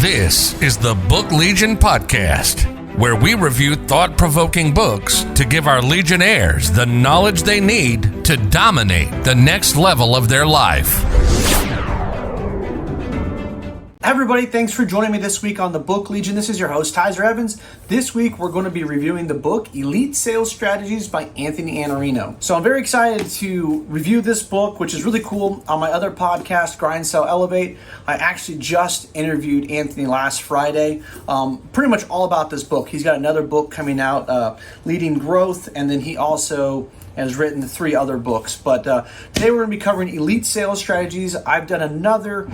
This is the Book Legion Podcast, where we review thought-provoking books to give our Legionnaires the knowledge they need to dominate the next level of their life. Everybody, thanks for joining me this week on the Book Legion. This is your host, Tyser Evans. This week, we're going to be reviewing the book Elite Sales Strategies by Anthony Iannarino. So I'm very excited to review this book, which is really cool. On my other podcast, Grind, Sell, Elevate, I actually just interviewed Anthony last Friday, pretty much all about this book. He's got another book coming out, Leading Growth, and then he also has written 3 other books. But today we're going to be covering Elite Sales Strategies. I've done another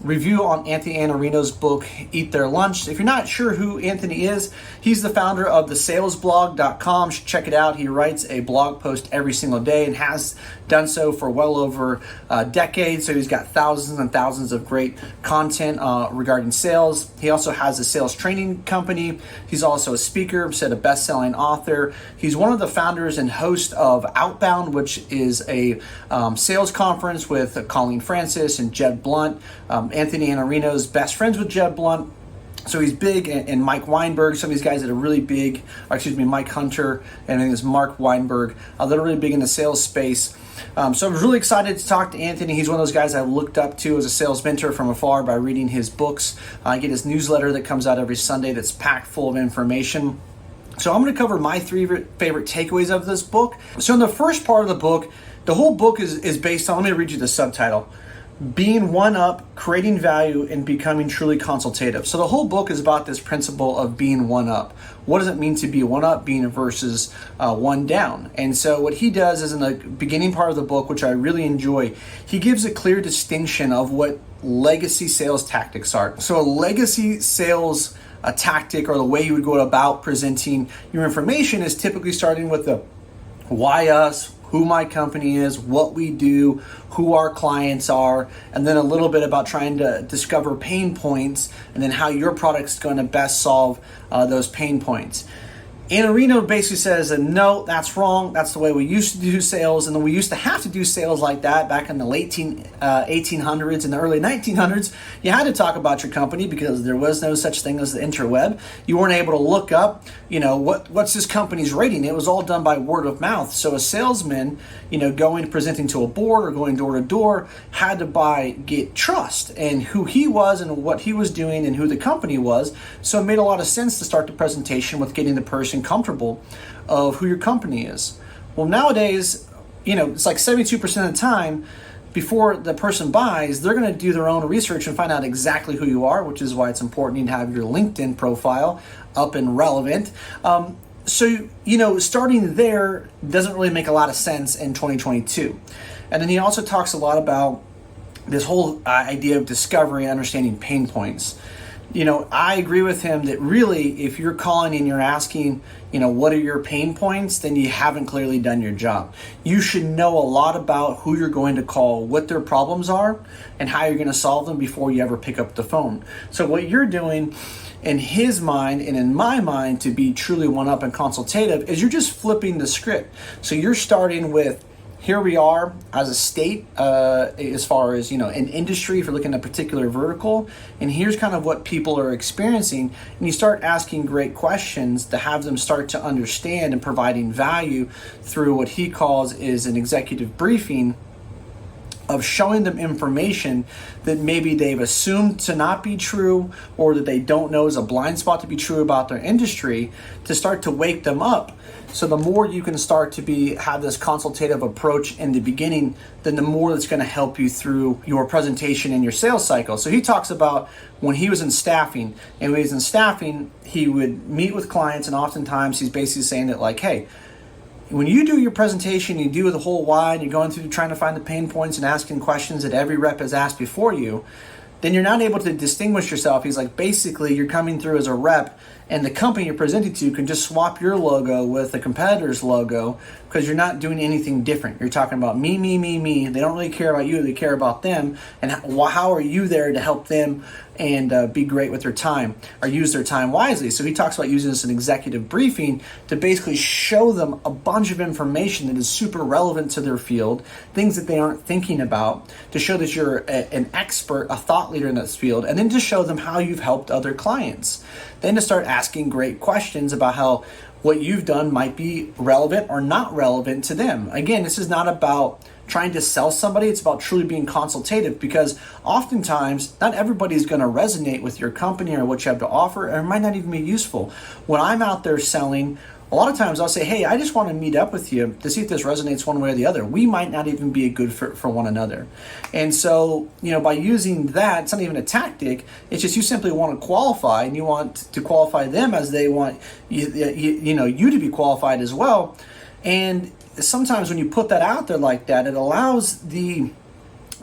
review on Anthony Iannarino's book, Eat Their Lunch. If you're not sure who Anthony is, he's the founder of thesalesblog.com. Check it out. He writes a blog post every single day and has done so for well over a decade. So he's got thousands and thousands of great content regarding sales. He also has a sales training company. He's also a speaker, said a best-selling author. He's one of the founders and host of Outbound, which is a sales conference with Colleen Francis and Jed Blunt. Anthony Iannarino is best friends with Jed Blunt. So he's big, and Mike Weinberg, some of these guys that are really big, Mike Hunter, and I think it's Mark Weinberg, they're really big in the sales space. So I was really excited to talk to Anthony. He's one of those guys I looked up to as a sales mentor from afar by reading his books. I get his newsletter that comes out every Sunday that's packed full of information. So I'm going to cover my 3 favorite takeaways of this book. So in the first part of the book, the whole book is based on, let me read you the subtitle, Being One Up, Creating Value, and Becoming Truly Consultative. So the whole book is about this principle of being one up. What does it mean to be one up, being versus one down? And so what he does is in the beginning part of the book, which I really enjoy, he gives a clear distinction of what legacy sales tactics are. So a legacy sales a tactic, or the way you would go about presenting your information, is typically starting with the why us, who my company is, what we do, who our clients are, and then a little bit about trying to discover pain points and then how your product's going to best solve those pain points. Iannarino basically says, no, that's wrong. That's the way we used to do sales, and then we used to have to do sales like that back in the late 1800s and the early 1900s. You had to talk about your company because there was no such thing as the interweb. You weren't able to look up, what's this company's rating. It was all done by word of mouth. So a salesman, going presenting to a board or going door to door, had to get trust and who he was and what he was doing and who the company was. So it made a lot of sense to start the presentation with getting the person comfortable of who your company is. Well, nowadays, it's like 72% of the time before the person buys, they're going to do their own research and find out exactly who you are, which is why it's important to have your LinkedIn profile up and relevant. So, starting there doesn't really make a lot of sense in 2022. And then he also talks a lot about this whole idea of discovery and understanding pain points. I agree with him that really, if you're calling and you're asking, what are your pain points, then you haven't clearly done your job. You should know a lot about who you're going to call, what their problems are, and how you're going to solve them before you ever pick up the phone. So what you're doing in his mind and in my mind to be truly one up and consultative is you're just flipping the script. So you're starting with, here we are as a state, as far as, an industry, if you're looking at a particular vertical, and here's kind of what people are experiencing, and you start asking great questions to have them start to understand and providing value through what he calls is an executive briefing of showing them information that maybe they've assumed to not be true or that they don't know is a blind spot to be true about their industry, to start to wake them up. So the more you can start to have this consultative approach in the beginning, then the more that's going to help you through your presentation and your sales cycle. So he talks about when he was in staffing, and when he was in staffing, he would meet with clients, and oftentimes he's basically saying that like, hey, when you do your presentation, you do the whole why, and you're going through trying to find the pain points and asking questions that every rep has asked before you, then you're not able to distinguish yourself. He's like, basically, you're coming through as a rep and the company you're presenting to can just swap your logo with the competitor's logo because you're not doing anything different. You're talking about me, me, me, me. They don't really care about you. They care about them. And how are you there to help them and be great with their time or use their time wisely? So he talks about using this in executive briefing to basically show them a bunch of information that is super relevant to their field, things that they aren't thinking about, to show that you're an expert, a thought leader in this field, and then to show them how you've helped other clients. Then to start asking great questions about how what you've done might be relevant or not relevant to them. Again, this is not about trying to sell somebody. It's about truly being consultative, because oftentimes not everybody is going to resonate with your company or what you have to offer, or it might not even be useful. When I'm out there selling, a lot of times I'll say, hey, I just want to meet up with you to see if this resonates one way or the other. We might not even be a good fit for one another. And so, by using that, it's not even a tactic. It's just you simply want to qualify, and you want to qualify them as they want you to be qualified as well. And sometimes when you put that out there like that, it allows the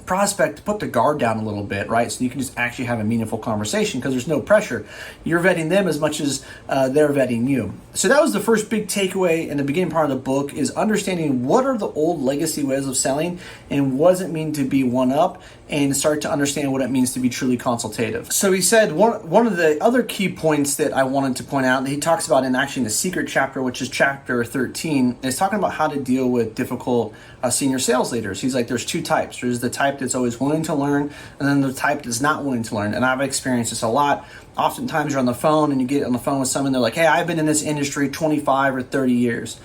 prospect to put the guard down a little bit, right? So you can just actually have a meaningful conversation because there's no pressure. You're vetting them as much as they're vetting you. So that was the first big takeaway in the beginning part of the book, is understanding what are the old legacy ways of selling and what does it mean to be one up, and start to understand what it means to be truly consultative. So he said one of the other key points that I wanted to point out that he talks about in the secret chapter, which is chapter 13, is talking about how to deal with difficult senior sales leaders. He's like, there's two types. There's the type that's always willing to learn, and then the type that's not willing to learn. And I've experienced this a lot. Oftentimes you're on the phone and you get on the phone with someone, they're like, hey, I've been in this industry 25 or 30 years.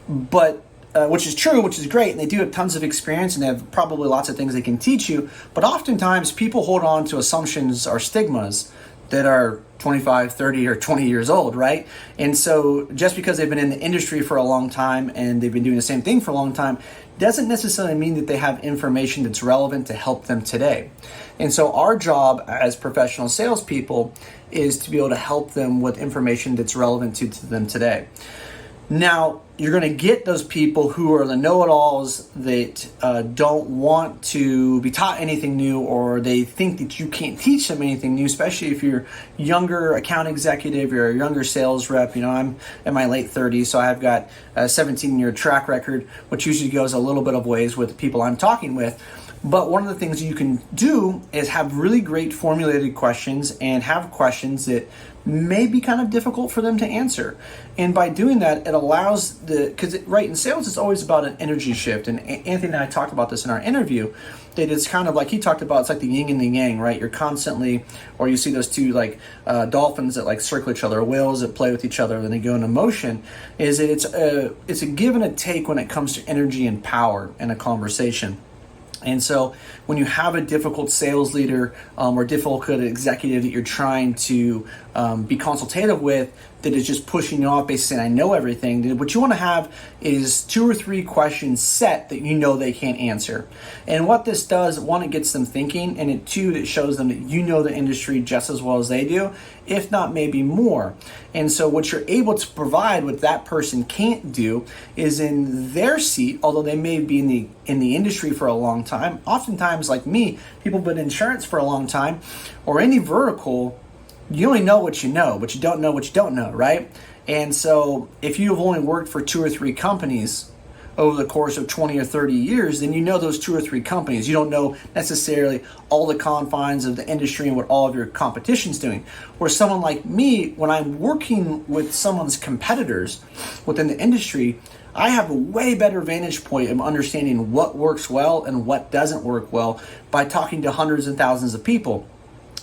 But which is true, which is great, and they do have tons of experience and they have probably lots of things they can teach you. But oftentimes people hold on to assumptions or stigmas that are 25, 30, or 20 years old, right? And so just because they've been in the industry for a long time and they've been doing the same thing for a long time doesn't necessarily mean that they have information that's relevant to help them today. And so our job as professional salespeople is to be able to help them with information that's relevant to them today. Now, you're going to get those people who are the know-it-alls that don't want to be taught anything new, or they think that you can't teach them anything new, especially if you're younger account executive, you're a younger sales rep. I'm in my late 30s, so I've got a 17-year track record, which usually goes a little bit of ways with the people I'm talking with. But one of the things you can do is have really great formulated questions and have questions that may be kind of difficult for them to answer. And by doing that, it allows because in sales, it's always about an energy shift. And Anthony and I talked about this in our interview, that it's kind of like he talked about, it's like the yin and the yang, right? You're constantly, or you see those two dolphins that circle each other, whales that play with each other, and then they go into motion, is that it's a give and a take when it comes to energy and power in a conversation. And so when you have a difficult sales leader or difficult executive that you're trying to be consultative with, that is just pushing you off, basically saying, I know everything, what you want to have is 2 or 3 questions set that they can't answer. And what this does, one, it gets them thinking, and two, it shows them that you know the industry just as well as they do, if not maybe more. And so what you're able to provide, what that person can't do, is in their seat, although they may be in the industry for a long time, oftentimes like me, people have been in insurance for a long time, or any vertical, you only know what you know, but you don't know what you don't know, right? And so if you've only worked for 2 or 3 companies over the course of 20 or 30 years, then you know those 2 or 3 companies. You don't know necessarily all the confines of the industry and what all of your competition's doing. Where someone like me, when I'm working with someone's competitors within the industry, I have a way better vantage point of understanding what works well and what doesn't work well by talking to hundreds and thousands of people.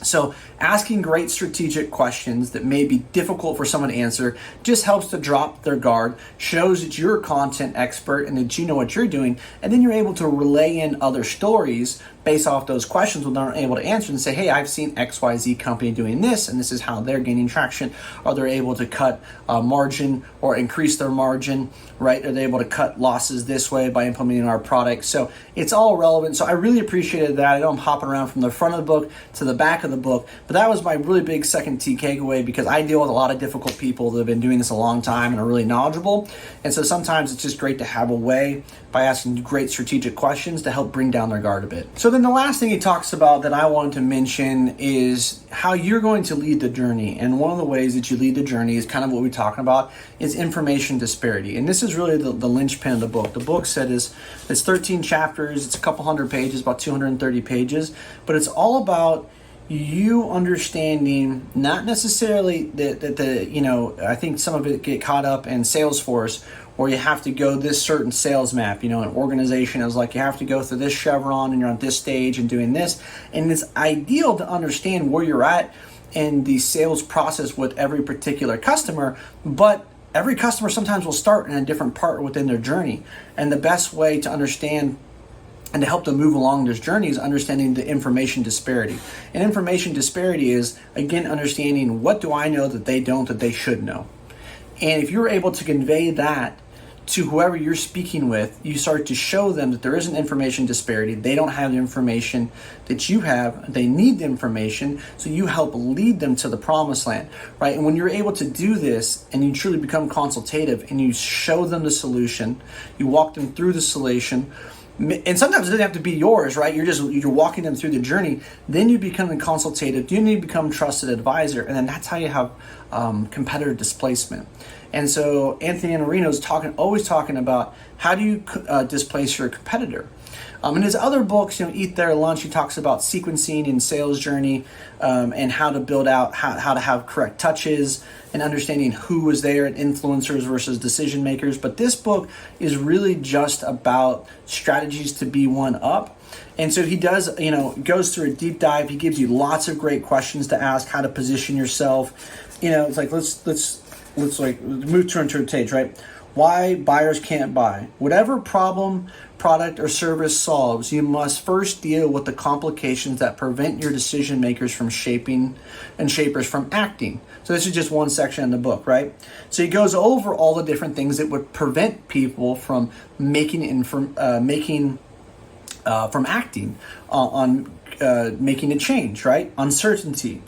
So asking great strategic questions that may be difficult for someone to answer just helps to drop their guard, shows that you're a content expert and that you know what you're doing, and then you're able to relay in other stories based off those questions when they're able to answer and say, hey, I've seen XYZ company doing this, and this is how they're gaining traction. Or they're able to cut margin or increase their margin, right? Are they able to cut losses this way by implementing our product? So it's all relevant. So I really appreciated that. I know I'm hopping around from the front of the book to the back of the book, but that was my really big second key takeaway, because I deal with a lot of difficult people that have been doing this a long time and are really knowledgeable. And so sometimes it's just great to have a way by asking great strategic questions to help bring down their guard a bit. So So then the last thing he talks about that I wanted to mention is how you're going to lead the journey. And one of the ways that you lead the journey is kind of what we're talking about is information disparity. And this is really the linchpin of the book. The book said it's 13 chapters, it's a couple hundred pages, about 230 pages, but it's all about you understanding not necessarily that I think some of it get caught up in Salesforce, or you have to go this certain sales map. An organization is like you have to go through this chevron and you're on this stage and doing this. And it's ideal to understand where you're at in the sales process with every particular customer, but every customer sometimes will start in a different part within their journey. And the best way to understand and to help them move along this journey is understanding the information disparity. And information disparity is, again, understanding what do I know that they don't, that they should know. And if you're able to convey that to whoever you're speaking with, you start to show them that there is an information disparity. They don't have the information that you have. They need the information, so you help lead them to the promised land, right? And when you're able to do this and you truly become consultative and you show them the solution, you walk them through the solution, and sometimes it doesn't have to be yours, right? You're walking them through the journey. Then you become a consultative. Then you become trusted advisor, and then that's how you have competitor displacement. And so Anthony Iannarino is always talking about how do you displace your competitor. In his other books, Eat Their Lunch, he talks about sequencing and sales journey and how to build out, how to have correct touches and understanding who was there and influencers versus decision makers. But this book is really just about strategies to be one up. And so he does, goes through a deep dive. He gives you lots of great questions to ask, how to position yourself. It's like, let's like move to a page, right? Why buyers can't buy. Whatever problem, product, or service solves, you must first deal with the complications that prevent your decision makers from shaping and shapers from acting. So this is just one section in the book, right? So he goes over all the different things that would prevent people from from acting on making a change, right? Uncertainty,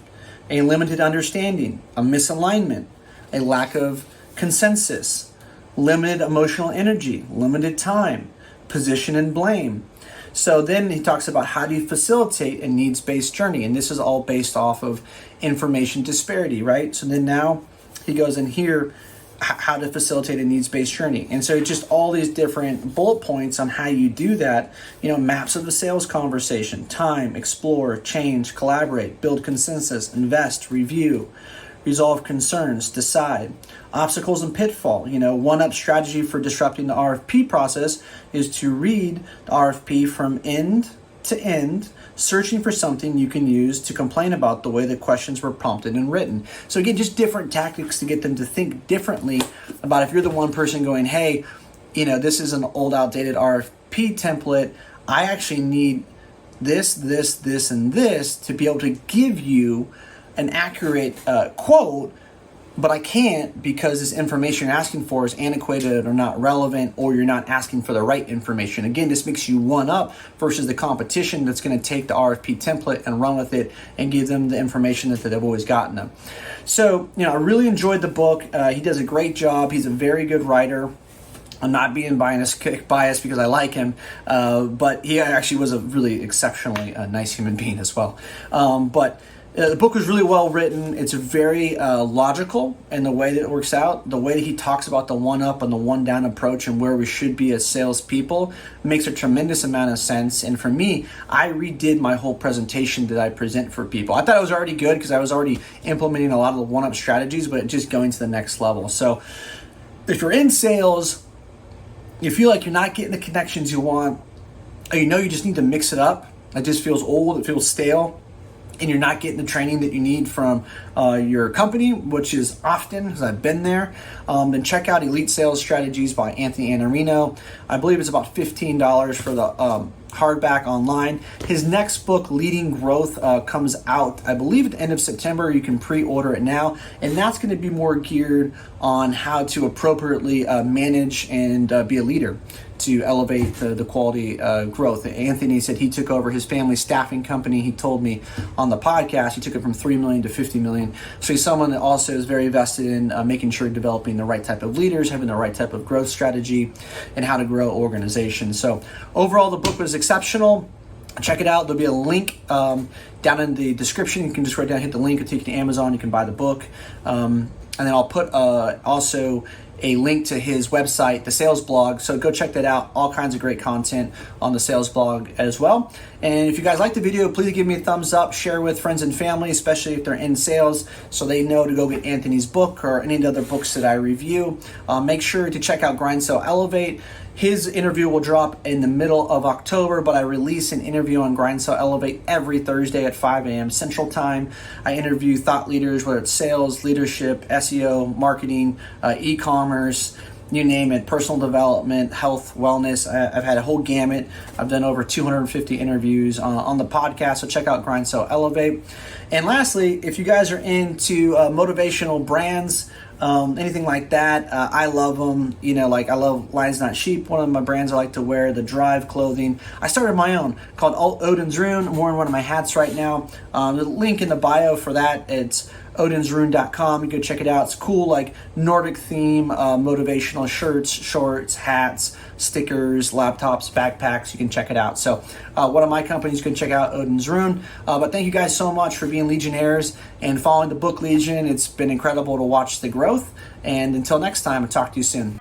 a limited understanding, a misalignment, a lack of consensus, limited emotional energy, limited time, position and blame. So then he talks about how do you facilitate a needs-based journey, and this is all based off of information disparity, right? So then now he goes in here, how to facilitate a needs-based journey. And so just all these different bullet points on how you do that, maps of the sales conversation: time, explore, change, collaborate, build consensus, invest, review, resolve concerns, decide. Obstacles and pitfall. One-up strategy for disrupting the RFP process is to read the RFP from end to end, searching for something you can use to complain about the way the questions were prompted and written. So again, just different tactics to get them to think differently about if you're the one person going, hey, this is an old outdated RFP template. I actually need this, and this to be able to give you an accurate quote, but I can't because this information you're asking for is antiquated or not relevant, or you're not asking for the right information. Again, this makes you one up versus the competition that's going to take the RFP template and run with it and give them the information that they've always gotten them. So, I really enjoyed the book. He does a great job. He's a very good writer. I'm not being biased because I like him, but he actually was a really exceptionally nice human being as well. The book was really well written. It's very logical in the way that it works out. The way that he talks about the one-up and the one-down approach and where we should be as salespeople makes a tremendous amount of sense. And for me, I redid my whole presentation that I present for people. I thought it was already good because I was already implementing a lot of the one-up strategies, but just going to the next level. So if you're in sales, you feel like you're not getting the connections you want, or you just need to mix it up, it just feels old, it feels stale, and you're not getting the training that you need from your company, which is often, because I've been there, then check out Elite Sales Strategies by Anthony Iannarino. I believe it's about $15 for the hardback online. His next book, Leading Growth, comes out, I believe, at the end of September. You can pre-order it now, and that's going to be more geared on how to appropriately manage and be a leader to elevate the quality growth. Anthony said he took over his family staffing company. He told me on the podcast he took it from $3 million to $50 million. So he's someone that also is very vested in making sure developing the right type of leaders, having the right type of growth strategy, and how to grow organizations. So overall, the book was exceptional. check it out. There'll be a link down in the description. You can just write down, hit the link, it'll take you to Amazon. You can buy the book. And then I'll put also a link to his website, the sales blog. So go check that out. All kinds of great content on the sales blog as well. And if you guys like the video, please give me a thumbs up, share with friends and family, especially if they're in sales, so they know to go get Anthony's book or any of the other books that I review. Make sure to check out Grind, Sell, Elevate. His interview will drop in the middle of October, but I release an interview on Grind, Sell, Elevate every Thursday at 5 a.m. Central Time. I interview thought leaders, whether it's sales, leadership, SEO, marketing, e-commerce, you name it, personal development, health, wellness. I've had a whole gamut. I've done over 250 interviews on the podcast, so check out Grind, Sell, Elevate. And lastly, if you guys are into motivational brands, anything like that, I love them. You know, like I love Lions Not Sheep, one of my brands I like to wear, the Drive clothing. I started my own called Odin's Rune. I'm wearing one of my hats right now. The link in the bio for that, it's odinsrune.com. You go check it out. It's cool, like Nordic theme, motivational shirts, shorts, hats, stickers, laptops, backpacks. You can check it out. So one of my companies, you can check out Odin's Rune. But thank you guys so much for being Legionnaires and following the book Legion. It's been incredible to watch the growth. And until next time, I'll talk to you soon.